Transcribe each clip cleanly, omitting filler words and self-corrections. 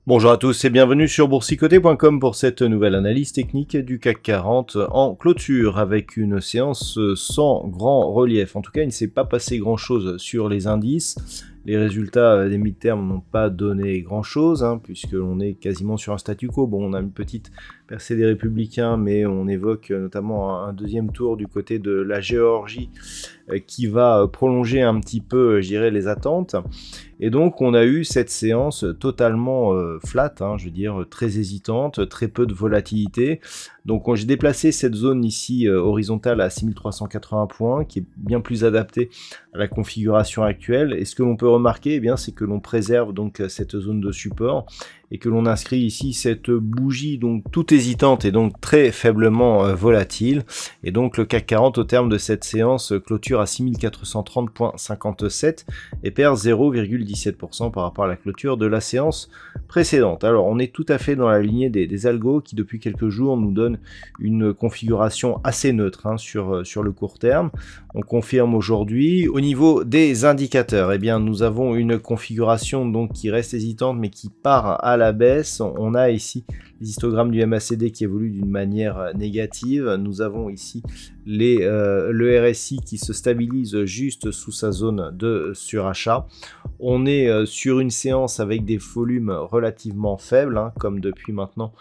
Bonjour à tous et bienvenue sur boursicoté.com pour cette nouvelle analyse technique du CAC 40 en clôture avec une séance sans grand relief. En tout cas, il ne s'est pas passé grand chose sur les indices. Les résultats des mid-term n'ont pas donné grand-chose, puisque l'on est quasiment sur un statu quo. Bon, on a une petite percée des Républicains, mais on évoque notamment un deuxième tour du côté de la Géorgie qui va prolonger un petit peu, je dirais, les attentes. Et donc, on a eu cette séance totalement flat, je veux dire, très hésitante, très peu de volatilité. Donc, j'ai déplacé cette zone ici horizontale à 6380 points, qui est bien plus adaptée à la configuration actuelle. Et ce que l'on peut remarquer, c'est que l'on préserve donc cette zone de support et que l'on inscrit ici cette bougie donc toute hésitante et donc très faiblement volatile. Et donc le CAC 40 au terme de cette séance clôture à 6430,57 et perd 0,17% par rapport à la clôture de la séance précédente. Alors on est tout à fait dans la lignée des algos qui depuis quelques jours nous donnent une configuration assez neutre sur le court terme. On confirme aujourd'hui. Au niveau des indicateurs, nous avons une configuration donc qui reste hésitante mais qui part à la baisse. On a ici les histogrammes du MACD qui évoluent d'une manière négative. Nous avons ici le RSI qui se stabilise juste sous sa zone de surachat. On est sur une séance avec des volumes relativement faibles, comme depuis maintenant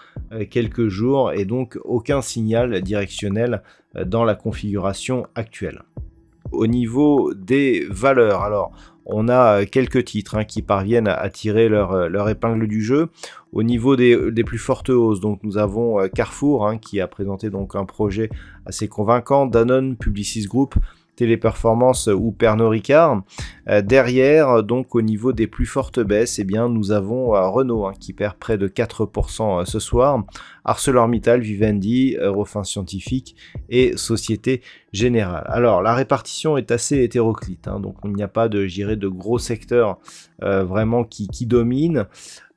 quelques jours, et donc aucun signal directionnel dans la configuration actuelle. Au niveau des valeurs, alors on a quelques titres qui parviennent à tirer leur épingle du jeu. Au niveau des plus fortes hausses, donc nous avons Carrefour qui a présenté donc un projet assez convaincant, Danone, Publicis Group, Téléperformance ou Pernod Ricard. Derrière, donc au niveau des plus fortes baisses, nous avons Renault qui perd près de 4% ce soir, ArcelorMittal, Vivendi, Eurofins Scientifique et Société Générale. Alors la répartition est assez hétéroclite, donc il n'y a pas de gros secteurs vraiment qui dominent.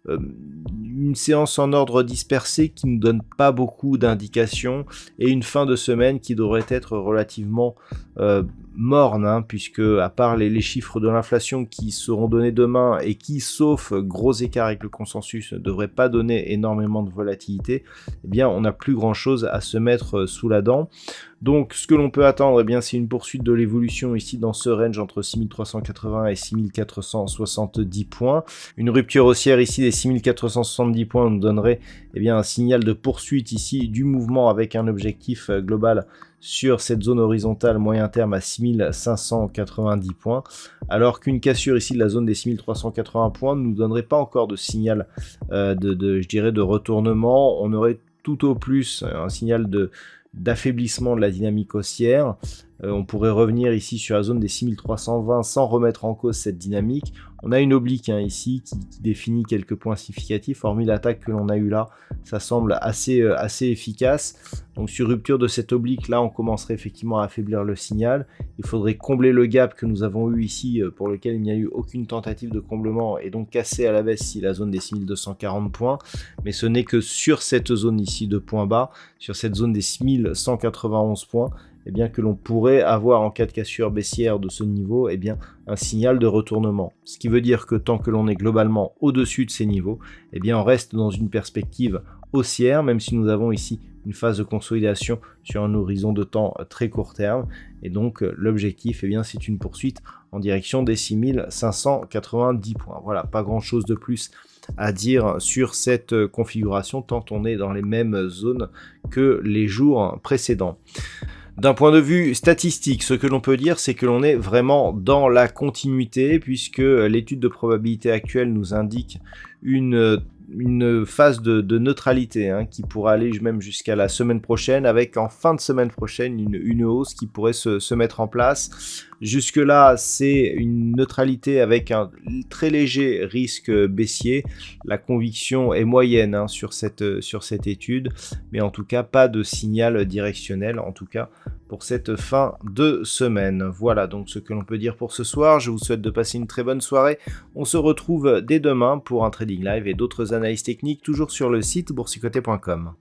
Une séance en ordre dispersé qui ne donne pas beaucoup d'indications et une fin de semaine qui devrait être relativement morne, puisque à part les chiffres de l'inflation qui seront donnés demain et qui, sauf gros écart avec le consensus, ne devraient pas donner énormément de volatilité, on n'a plus grand chose à se mettre sous la dent. Donc ce que l'on peut attendre, c'est une poursuite de l'évolution ici dans ce range entre 6380 et 6470 points. Une rupture haussière ici des 6470 points nous donnerait un signal de poursuite ici du mouvement avec un objectif global sur cette zone horizontale moyen terme à 6590 points, alors qu'une cassure ici de la zone des 6380 points ne nous donnerait pas encore de signal de retournement. On aurait tout au plus un signal d'affaiblissement de la dynamique haussière. On pourrait revenir ici sur la zone des 6320 sans remettre en cause cette dynamique. On a une oblique ici qui définit quelques points significatifs, hormis l'attaque que l'on a eu là, ça semble assez efficace. Donc sur rupture de cette oblique là, on commencerait effectivement à affaiblir le signal. Il faudrait combler le gap que nous avons eu ici, pour lequel il n'y a eu aucune tentative de comblement, et donc casser à la baisse ici la zone des 6240 points. Mais ce n'est que sur cette zone ici de points bas, sur cette zone des 6191 points, que l'on pourrait avoir en cas de cassure baissière de ce niveau, un signal de retournement. Ce qui veut dire que tant que l'on est globalement au-dessus de ces niveaux, on reste dans une perspective haussière, même si nous avons ici une phase de consolidation sur un horizon de temps très court terme. Et donc l'objectif, c'est une poursuite en direction des 6590 points. Voilà, pas grand-chose de plus à dire sur cette configuration, tant on est dans les mêmes zones que les jours précédents. D'un point de vue statistique, ce que l'on peut dire, c'est que l'on est vraiment dans la continuité, puisque l'étude de probabilité actuelle nous indique une une phase de neutralité hein, qui pourra aller même jusqu'à la semaine prochaine, avec en fin de semaine prochaine une hausse qui pourrait se mettre en place. Jusque-là, c'est une neutralité avec un très léger risque baissier. La conviction est moyenne hein, sur cette étude, mais en tout cas, pas de signal directionnel, en tout cas pour cette fin de semaine. Voilà donc ce que l'on peut dire pour ce soir. Je vous souhaite de passer une très bonne soirée. On se retrouve dès demain pour un trading live et d'autres analyses techniques, toujours sur le site boursicoté.com.